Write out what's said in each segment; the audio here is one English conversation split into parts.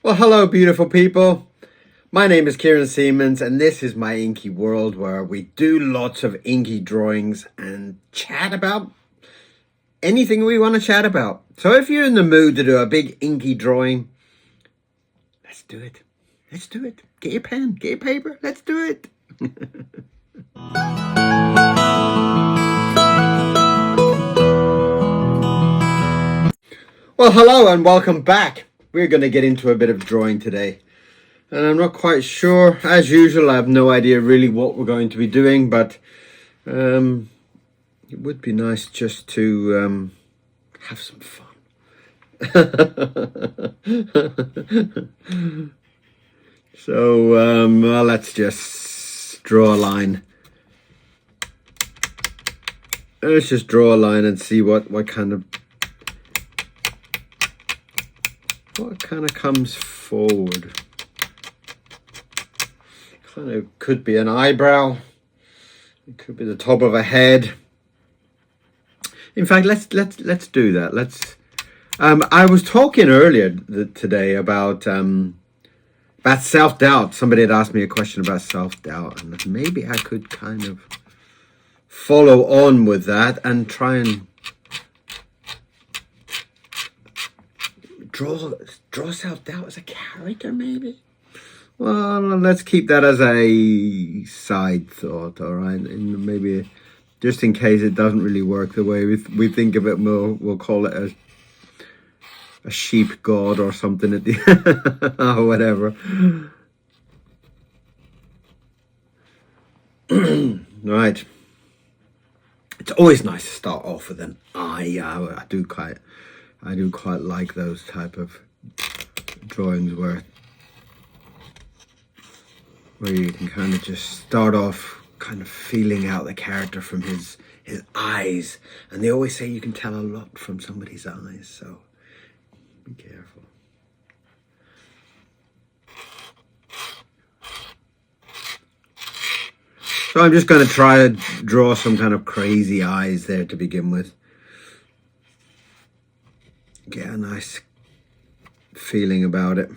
Well, hello, beautiful people. My name is Kieron Seamons, and this is my inky world where we do lots of inky drawings and chat about anything we want to chat about. So if you're in the mood to do a big inky drawing, let's do it. Let's do it. Get your pen, get your paper. Let's do it. Well, hello and welcome back. We're going to get into a bit of drawing today. And I'm not quite sure. As usual, I have no idea really what we're going to be doing, but it would be nice just to have some fun. So, well, let's just draw a line. Let's just draw a line and see what kind of comes forward. Kind of could be an eyebrow. It could be the top of a head. In fact, let's do that. Let's. I was talking earlier today about self-doubt. Somebody had asked me a question about self-doubt, and maybe I could kind of follow on with that and try and draw self-doubt as a character, maybe. Well, let's keep that as a side thought, all right? And maybe just in case it doesn't really work the way we think of it, we'll call it a sheep god or something at the or whatever. Right. It's always nice to start off with an eye. I do quite like those type of drawings where you can kind of just start off kind of feeling out the character from his eyes. And they always say you can tell a lot from somebody's eyes, so be careful. So I'm just going to try to draw some kind of crazy eyes there to begin with. Get a nice feeling about it.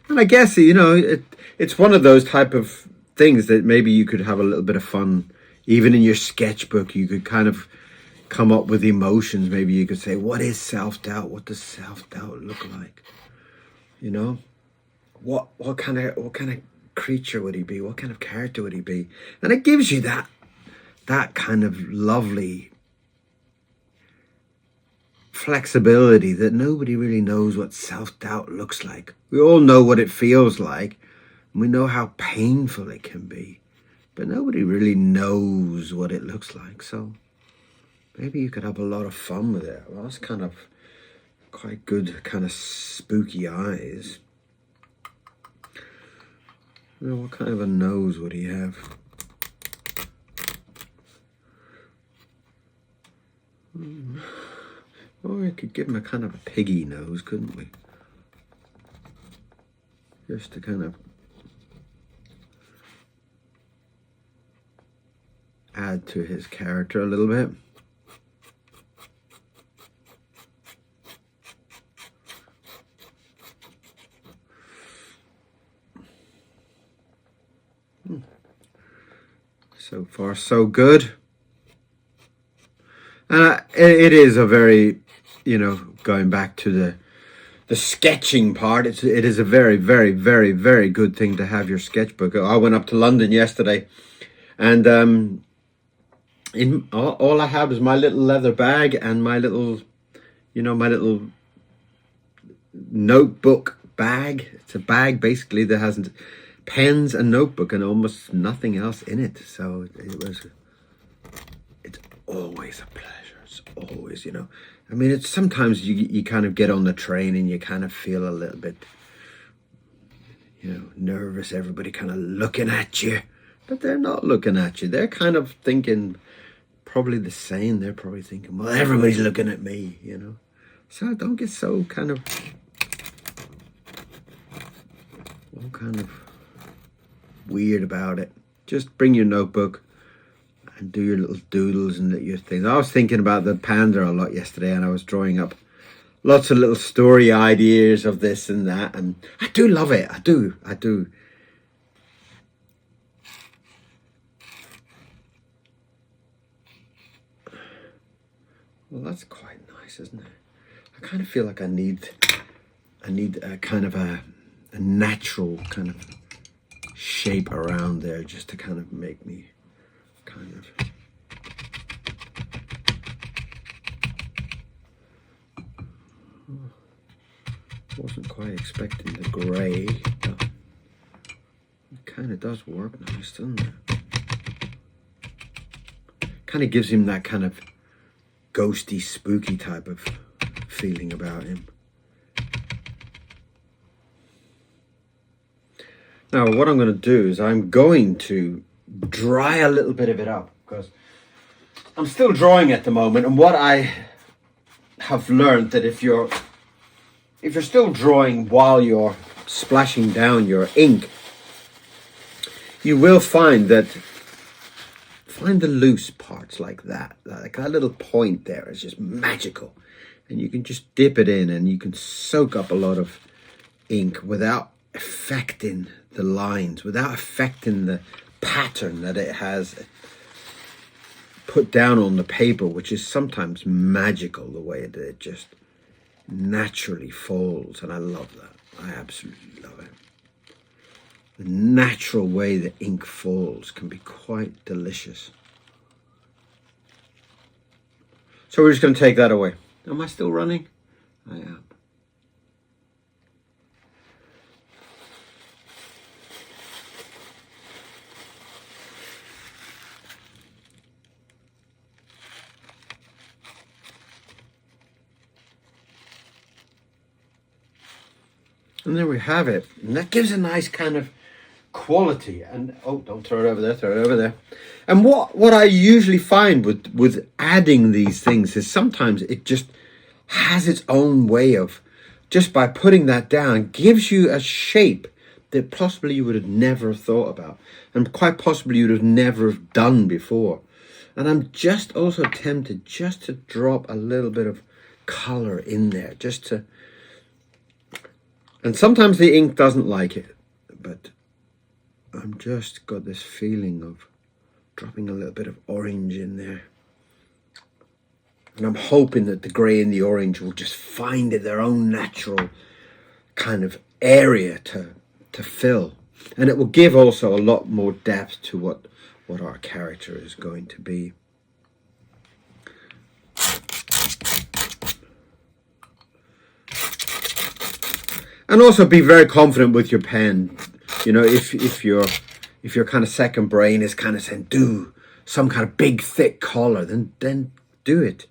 And I guess, you know, it's one of those type of things that maybe you could have a little bit of fun. Even in your sketchbook, you could kind of come up with emotions. Maybe you could say, what is self-doubt? What does self-doubt look like? You know, what kind of creature would he be? What kind of character would he be? And it gives you that kind of lovely flexibility that nobody really knows what self-doubt looks like. We all know what it feels like, and we know how painful it can be, but nobody really knows what it looks like. So maybe you could have a lot of fun with it. Well, that's kind of quite good, kind of spooky eyes. You know, what kind of a nose would he have? Or we could give him a kind of a piggy nose, couldn't we? Just to kind of add to his character a little bit. So far, so good. And it is a very, you know, going back to the sketching part, it is a very, very, very, very good thing to have your sketchbook. I went up to London yesterday, and all I have is my little leather bag and my little, you know, my little notebook bag. It's a bag basically that has pens and notebook and almost nothing else in it. So it's always a pleasure. It's always, you know, I mean, it's sometimes you kind of get on the train and you kind of feel a little bit, you know, nervous. Everybody kind of looking at you, but they're not looking at you. They're kind of thinking probably the same. They're probably thinking, well, everybody's looking at me, you know. So don't get so kind of weird about it. Just bring your notebook and do your little doodles and your things. I was thinking about the panda a lot yesterday, and I was drawing up lots of little story ideas of this and that, and I do love it. I do. Well, that's quite nice, isn't it? I kind of feel like I need a kind of a natural kind of shape around there, just to kind of make me kind of. Wasn't quite expecting the grey, but it kind of does work nice, doesn't it? Kind of gives him that kind of ghosty, spooky type of feeling about him. Now, what I'm going to do is I'm going to dry a little bit of it up, because I'm still drawing at the moment, and what I have learned that if you're still drawing while you're splashing down your ink, you will find that the loose parts like that little point there is just magical, and you can just dip it in and you can soak up a lot of ink without affecting the lines, without affecting the pattern that it has put down on the paper, which is sometimes magical, the way that it just naturally falls. And I love that. I absolutely love it. The natural way the ink falls can be quite delicious. So we're just going to take that away. Am I still running? I am. And there we have it. And that gives a nice kind of quality. And oh, don't throw it over there, throw it over there. And what I usually find with adding these things is sometimes it just has its own way of, just by putting that down, gives you a shape that possibly you would have never thought about, and quite possibly you would have never done before. And I'm just also tempted just to drop a little bit of color in there, just to. And sometimes the ink doesn't like it, but I'm just got this feeling of dropping a little bit of orange in there. And I'm hoping that the grey and the orange will just find their own natural kind of area to fill. And it will give also a lot more depth to what our character is going to be. And also be very confident with your pen. You know, if your kind of second brain is kind of saying, do some kind of big thick collar, then do it.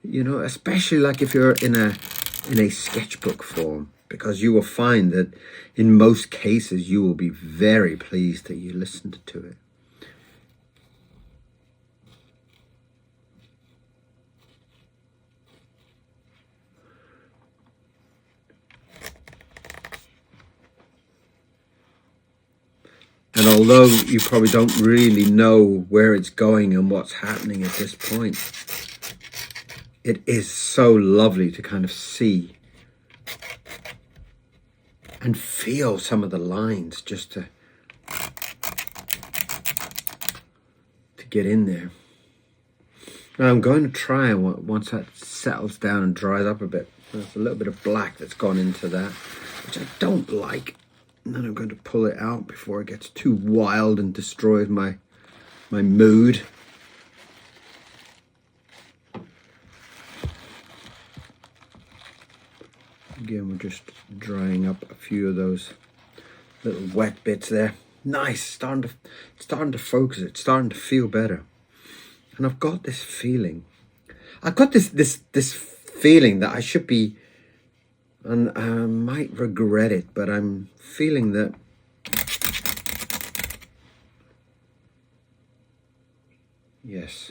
You know, especially like if you're in a sketchbook form, because you will find that in most cases you will be very pleased that you listened to it. And although you probably don't really know where it's going and what's happening at this point, it is so lovely to kind of see and feel some of the lines, just to get in there. Now I'm going to try, and once that settles down and dries up a bit, there's a little bit of black that's gone into that, which I don't like. And then I'm going to pull it out before it gets too wild and destroys my mood. Again, we're just drying up a few of those little wet bits there. Nice, starting to focus. It's starting to feel better. And I've got this feeling. I've got this feeling that I should be, and I might regret it, but I'm feeling that yes,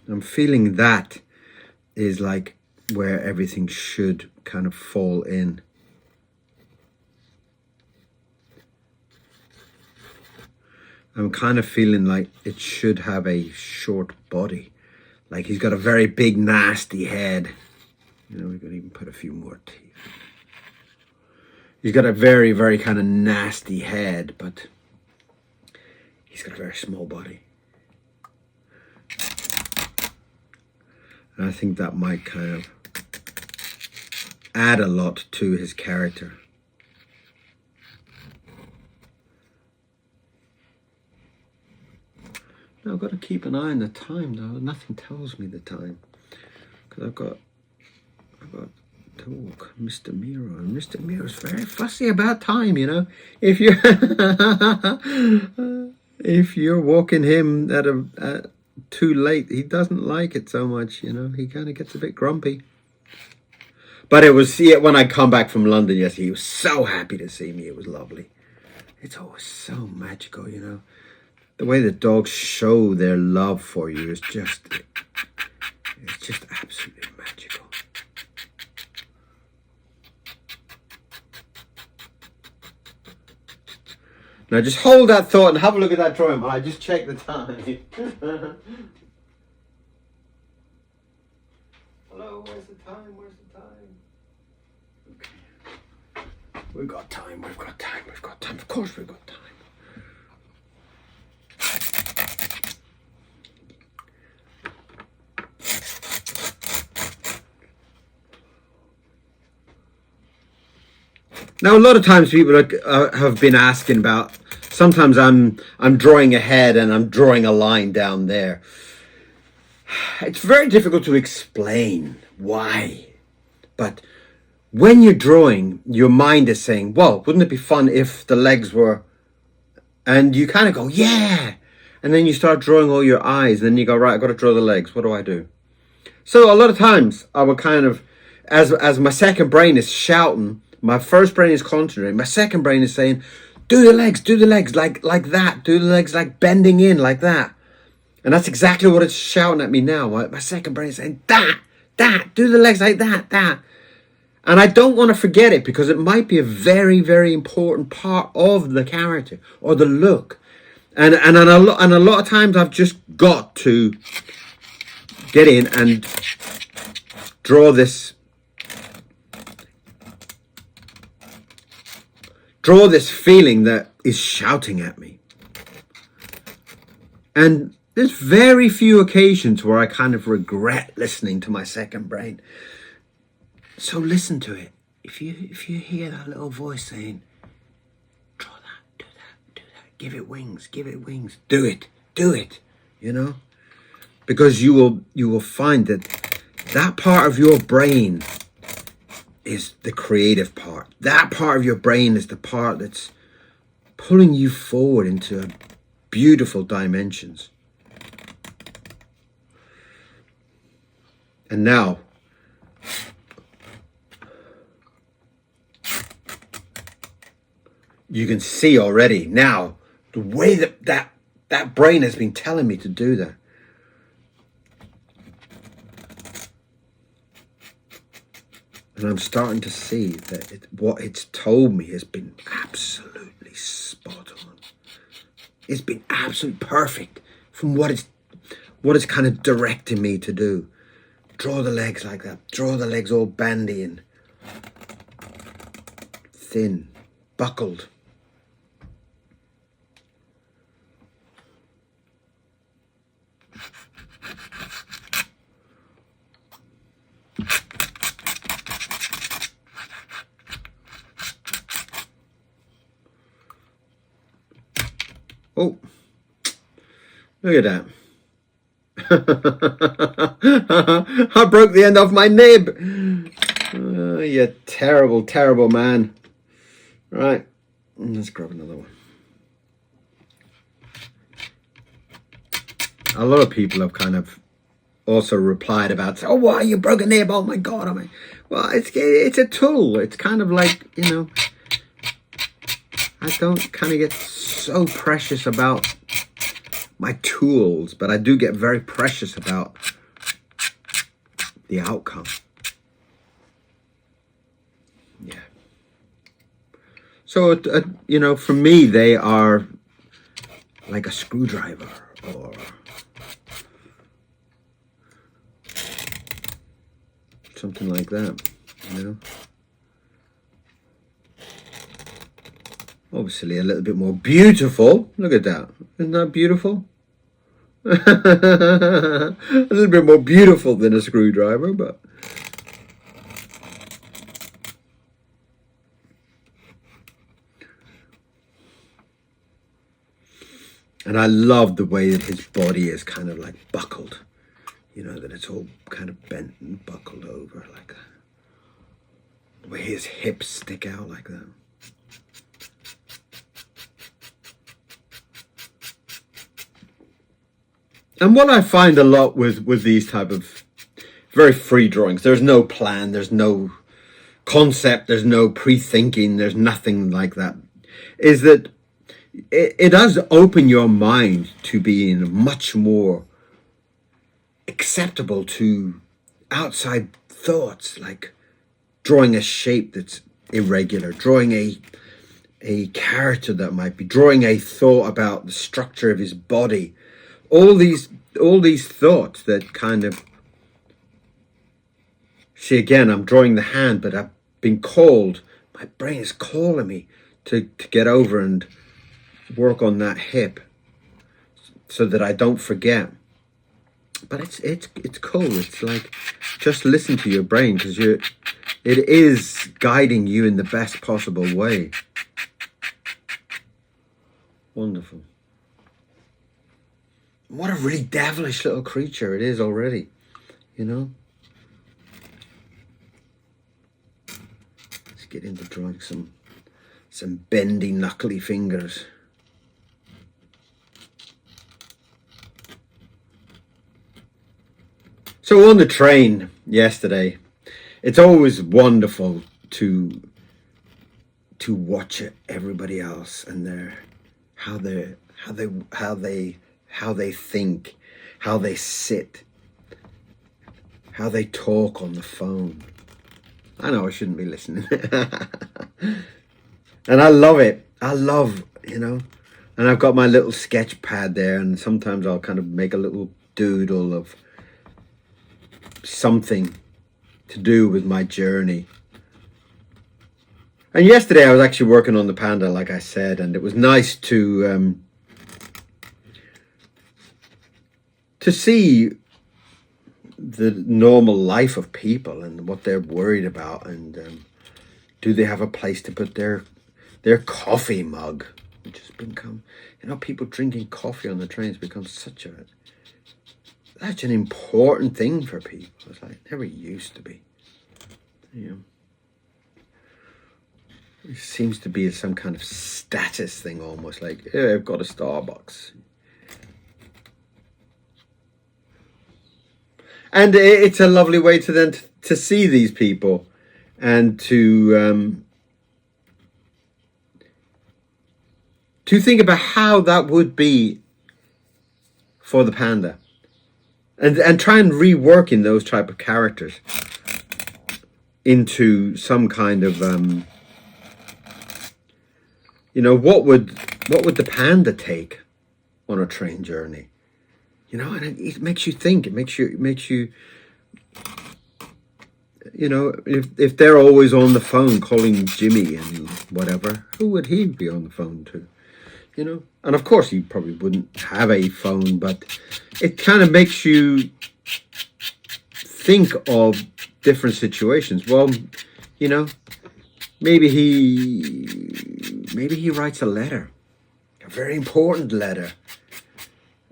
I'm feeling that is like where everything should kind of fall in. I'm kind of feeling like it should have a short body. Like he's got a very big, nasty head. You know, we could even put a few more teeth. He's got a very, very kind of nasty head, but he's got a very small body. And I think that might kind of add a lot to his character. Now I've got to keep an eye on the time though. Nothing tells me the time. Because I've got to walk Mr. Miro. And Mr. Miro's very fussy about time, you know. If you if you're walking him at too late, he doesn't like it so much, you know. He kind of gets a bit grumpy. But it was, when I come back from London yesterday, he was so happy to see me. It was lovely. It's always so magical, you know. The way the dogs show their love for you is just, it's just absolutely magical. Now just hold that thought and have a look at that drawing while I just check the time. Hello, where's the time? Where's the time? Okay. We've got time, we've got time, we've got time. Of course we've got time. Now, a lot of times people have been asking about, sometimes I'm drawing ahead and I'm drawing a line down there. It's very difficult to explain why. But when you're drawing, your mind is saying, well, wouldn't it be fun if the legs were... And you kind of go, yeah. And then you start drawing all your eyes. And then you go, right, I've got to draw the legs. What do I do? So a lot of times I would kind of, as my second brain is shouting, my first brain is concentrating. My second brain is saying, do the legs like that. Do the legs like bending in like that. And that's exactly what it's shouting at me now. My second brain is saying, that, do the legs like that. And I don't want to forget it because it might be a very, very important part of the character or the look. And a lot of times I've just got to get in and draw this feeling that is shouting at me. And there's very few occasions where I kind of regret listening to my second brain. So listen to it. If you hear that little voice saying, draw that, do that, give it wings, do it, you know? Because you will find that part of your brain is the creative part. That part of your brain is the part that's pulling you forward into beautiful dimensions. And now, you can see already now the way that brain has been telling me to do that. And I'm starting to see that what it's told me has been absolutely spot on. It's been absolutely perfect from what it's kind of directing me to do. Draw the legs like that. Draw the legs all bandy and thin, buckled. Oh, look at that. I broke the end off my nib. Oh, you terrible, terrible man. Right, let's grab another one. A lot of people have kind of also replied about, oh, why you broke a nib? Oh my God. Well, it's a tool. It's kind of like, you know, I don't kind of get so precious about my tools, but I do get very precious about the outcome. Yeah. So, you know, for me, they are like a screwdriver or something like that, you know. Obviously a little bit more beautiful. Look at that. Isn't that beautiful? A little bit more beautiful than a screwdriver, but and I love the way that his body is kind of like buckled, you know, that it's all kind of bent and buckled over like that. The way his hips stick out like that. And what I find a lot with these type of very free drawings, there's no plan, there's no concept, there's no pre-thinking, there's nothing like that, is that it does open your mind to being much more acceptable to outside thoughts, like drawing a shape that's irregular, drawing a character that might be, drawing a thought about the structure of his body. All these thoughts that kind of, see, again, I'm drawing the hand, but I've been called, my brain is calling me to get over and work on that hip so that I don't forget. But it's cool. It's like, just listen to your brain, because it is guiding you in the best possible way. Wonderful. What a really devilish little creature it is already, you know. Let's get into drawing some bendy, knuckly fingers. So on the train yesterday, it's always wonderful to watch everybody else and how they think, how they sit, how they talk on the phone. I know I shouldn't be listening. And I love it. I love, you know, and I've got my little sketch pad there, and sometimes I'll kind of make a little doodle of something to do with my journey. And yesterday I was actually working on the panda, like I said, and it was nice to see the normal life of people and what they're worried about, and do they have a place to put their coffee mug, which has become, you know, people drinking coffee on the trains become such an important thing for people. It's like, it never used to be, you know. It seems to be some kind of status thing, almost like, yeah, I've got a Starbucks. And it's a lovely way to then to see these people and to think about how that would be for the panda, and try and reworking those type of characters into some kind of you know, what would the panda take on a train journey? You know, and it makes you think. It makes you, you know, if they're always on the phone calling Jimmy and whatever, who would he be on the phone to? You know, and of course he probably wouldn't have a phone, but it kind of makes you think of different situations. Well, you know, maybe he writes a letter, a very important letter.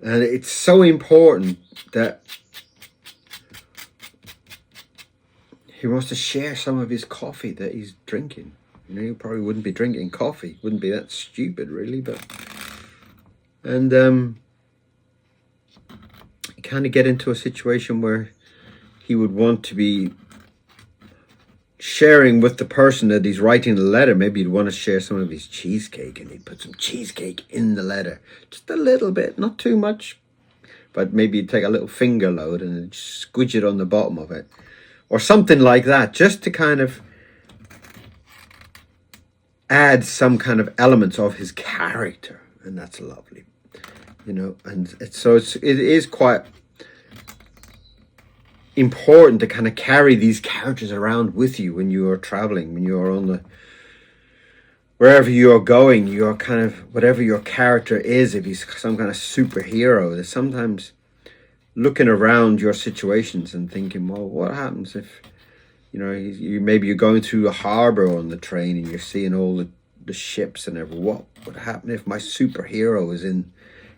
And it's so important that he wants to share some of his coffee that he's drinking. You know, he probably wouldn't be drinking coffee. Wouldn't be that stupid, really. But and kind of get into a situation where he would want to be sharing with the person that he's writing the letter. Maybe he'd want to share some of his cheesecake, and he'd put some cheesecake in the letter, just a little bit, not too much, but maybe he'd take a little finger load and squidge it on the bottom of it, or something like that, just to kind of add some kind of elements of his character. And that's lovely, you know. And it is quite important to kind of carry these characters around with you when you are traveling, when you are on the wherever you are going. You are kind of whatever your character is. If he's some kind of superhero, there's sometimes looking around your situations and thinking, well, what happens if you maybe you're going through a harbor on the train and you're seeing all the ships and everything. What would happen if my superhero is in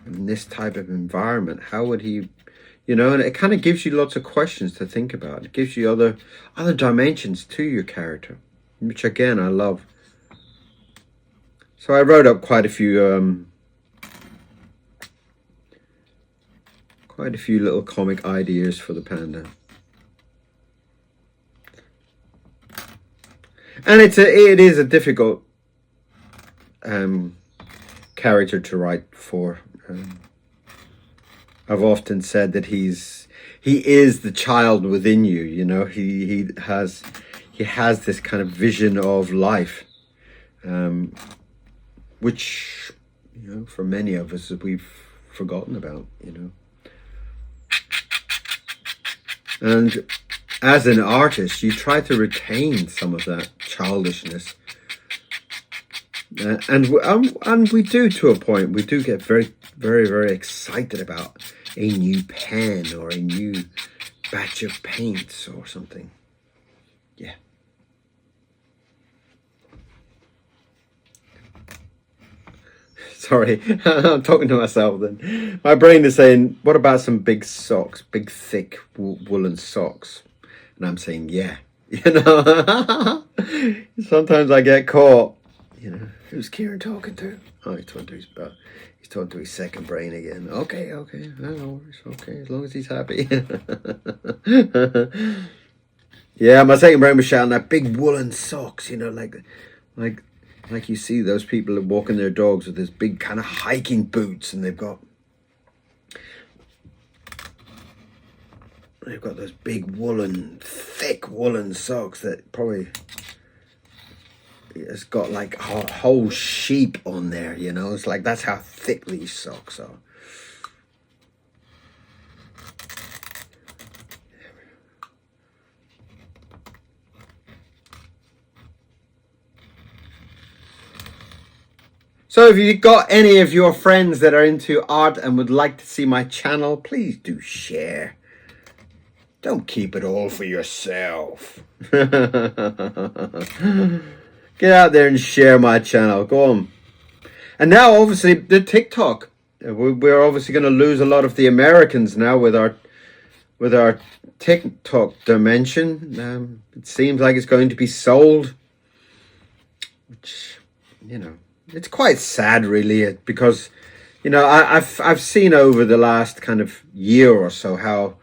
this type of environment? How would he, and it kind of gives you lots of questions to think about. It gives you other dimensions to your character, which again I love. So I wrote up quite a few little comic ideas for the panda. And it is a difficult character to write for. I've often said that he is the child within you. He has this kind of vision of life, which for many of us we've forgotten about. And as an artist, you try to retain some of that childishness, and we do to a point. We do get very, very, very excited about a new pen or a new batch of paints or something. Yeah. Sorry, I'm talking to myself then. My brain is saying, what about some big socks, big thick woolen socks? And I'm saying, yeah. Sometimes I get caught. Who's Kieron talking to? Oh, he's talking to his second brain again. Okay, no worries. Okay, as long as he's happy. Yeah, my second brain was shouting that big woolen socks. Like you see those people walking their dogs with this big kind of hiking boots, and they've got those big thick woolen socks that probably it's got like a whole sheep on there. It's like that's how thick these socks are. So if you've got any of your friends that are into art and would like to see my channel, please do share. Don't keep it all for yourself. Get out there and share my channel. Go on. And now, obviously, the TikTok. We're obviously going to lose a lot of the Americans now with our TikTok dimension. It seems like it's going to be sold, which it's quite sad, really, because I've seen over the last kind of year or so how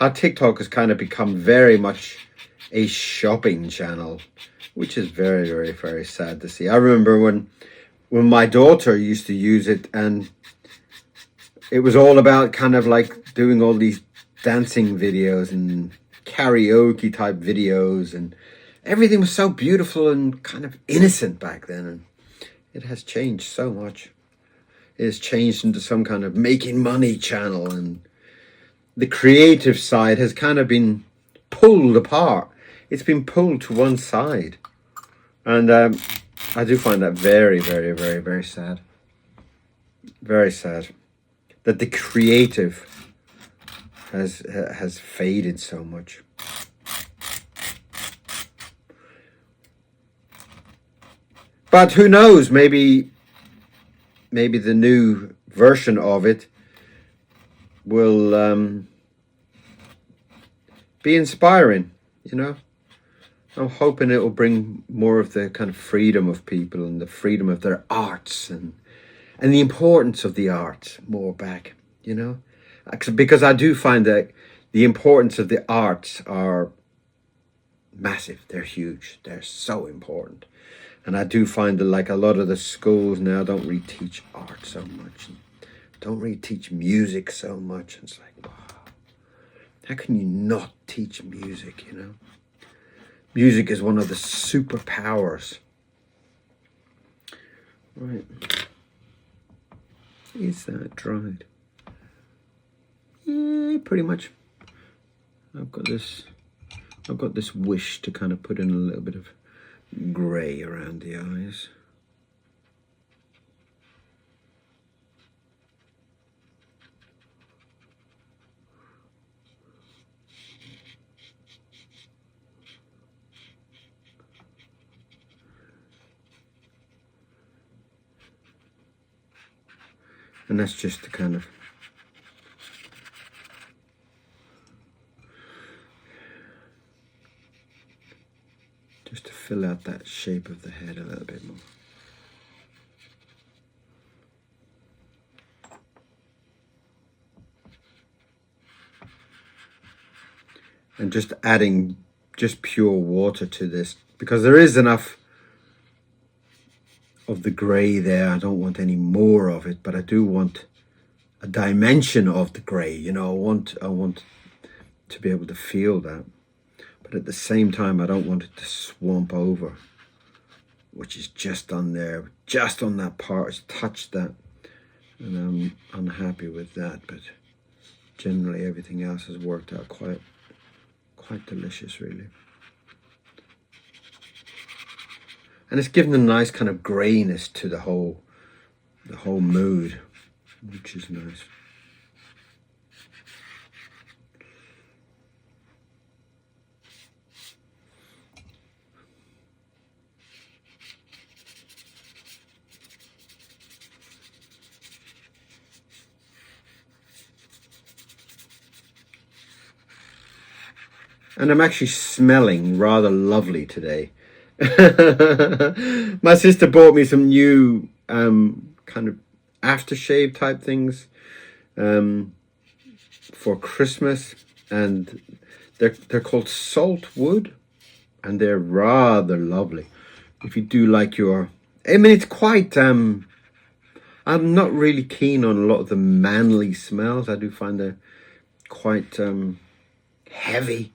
TikTok has kind of become very much a shopping channel, which is very, very, very sad to see. I remember when my daughter used to use it, and it was all about kind of like doing all these dancing videos and karaoke type videos, and everything was so beautiful and kind of innocent back then. And it has changed so much. It has changed into some kind of making money channel, and the creative side has kind of been pulled apart. It's been pulled to one side. And I do find that very, very, very, very sad. Very sad that the creative has faded so much. But who knows? Maybe the new version of it will be inspiring. I'm hoping it will bring more of the kind of freedom of people and the freedom of their arts and the importance of the arts more back. Because I do find that the importance of the arts are massive. They're huge. They're so important. And I do find that like a lot of the schools now don't really teach art so much. Don't really teach music so much. It's like, wow, how can you not teach music, Music is one of the superpowers. Right. Is that dried? Yeah, pretty much. I've got this wish to kind of put in a little bit of grey around the eyes. And that's just to kind of fill out that shape of the head a little bit more. And just adding just pure water to this, because there is enough of the grey there. I don't want any more of it, but I do want a dimension of the grey. You know, I want to be able to feel that. But at the same time, I don't want it to swamp over, which is just on there, just on that part. It's touched that, and I'm unhappy with that. But generally, everything else has worked out quite delicious, really. And it's given a nice kind of greyness to the whole mood, which is nice. And I'm actually smelling rather lovely today. My sister bought me some new kind of aftershave type things for Christmas, and they're called salt wood, and they're rather lovely. If you do like your, I mean, it's quite. I'm not really keen on a lot of the manly smells. I do find they're quite heavy.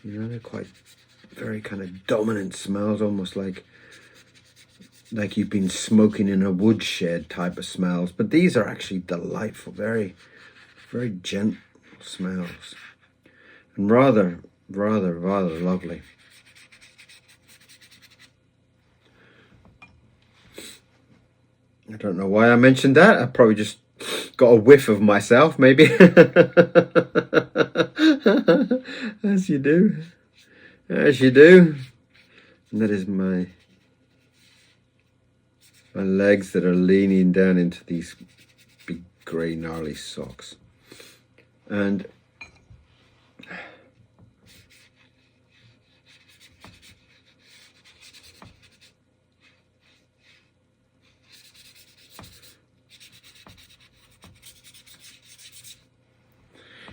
You know, they're quite very kind of dominant smells, almost like you've been smoking in a woodshed type of smells. But these are actually delightful, very, very gentle smells, and rather lovely. I don't know why I mentioned that. I probably just got a whiff of myself, maybe. As you do. As you do. And that is my legs that are leaning down into these big grey gnarly socks. And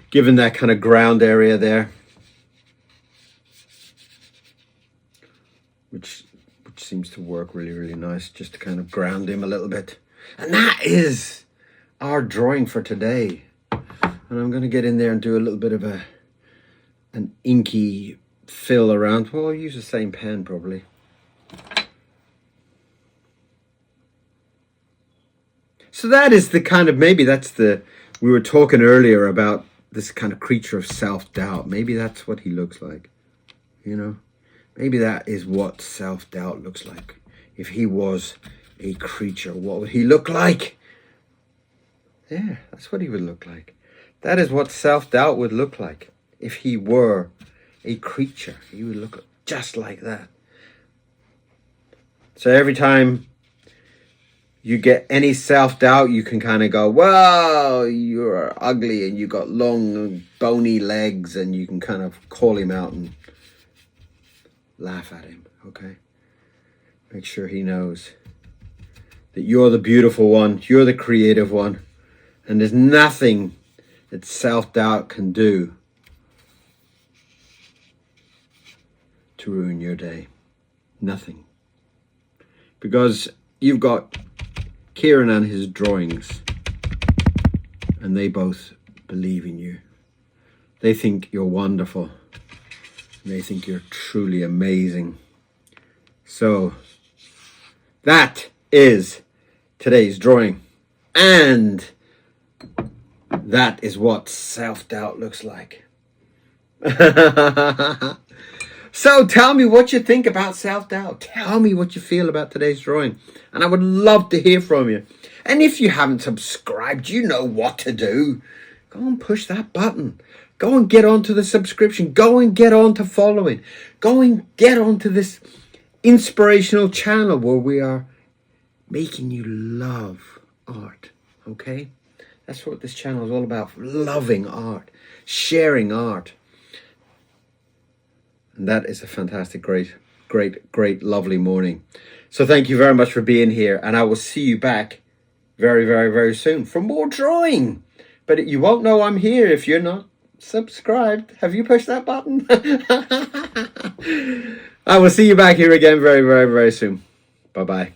given that kind of ground area there, which seems to work really, really nice, just to kind of ground him a little bit. And that is our drawing for today. And I'm going to get in there and do a little bit of an inky fill around. Well, I'll use the same pen probably. So that is the kind of, maybe that's the, we were talking earlier about this kind of creature of self-doubt. Maybe that's what he looks like, you know? Maybe that is what self-doubt looks like. If he was a creature, what would he look like? Yeah, that's what he would look like. That is what self-doubt would look like. If he were a creature, he would look just like that. So every time you get any self-doubt, you can kind of go, well, you're ugly and you got long bony legs, and you can kind of call him out and laugh at him, okay? Make sure he knows that you're the beautiful one, you're the creative one, and there's nothing that self-doubt can do to ruin your day. Nothing. Because you've got Kieron and his drawings, and they both believe in you. They think you're wonderful. They think you're truly amazing. So that is today's drawing, and that is what self-doubt looks like. So tell me what you think about self-doubt. Tell me what you feel about today's drawing. And I would love to hear from you. And if you haven't subscribed, you know what to do. Go and push that button. Go and get onto the subscription. Go and get on to following. Go and get onto this inspirational channel where we are making you love art. Okay? That's what this channel is all about. Loving art. Sharing art. And that is a fantastic, great, lovely morning. So thank you very much for being here. And I will see you back very, very soon for more drawing. But you won't know I'm here if you're not subscribed. Have you pushed that button? I will see you back here again very, very soon. Bye-bye.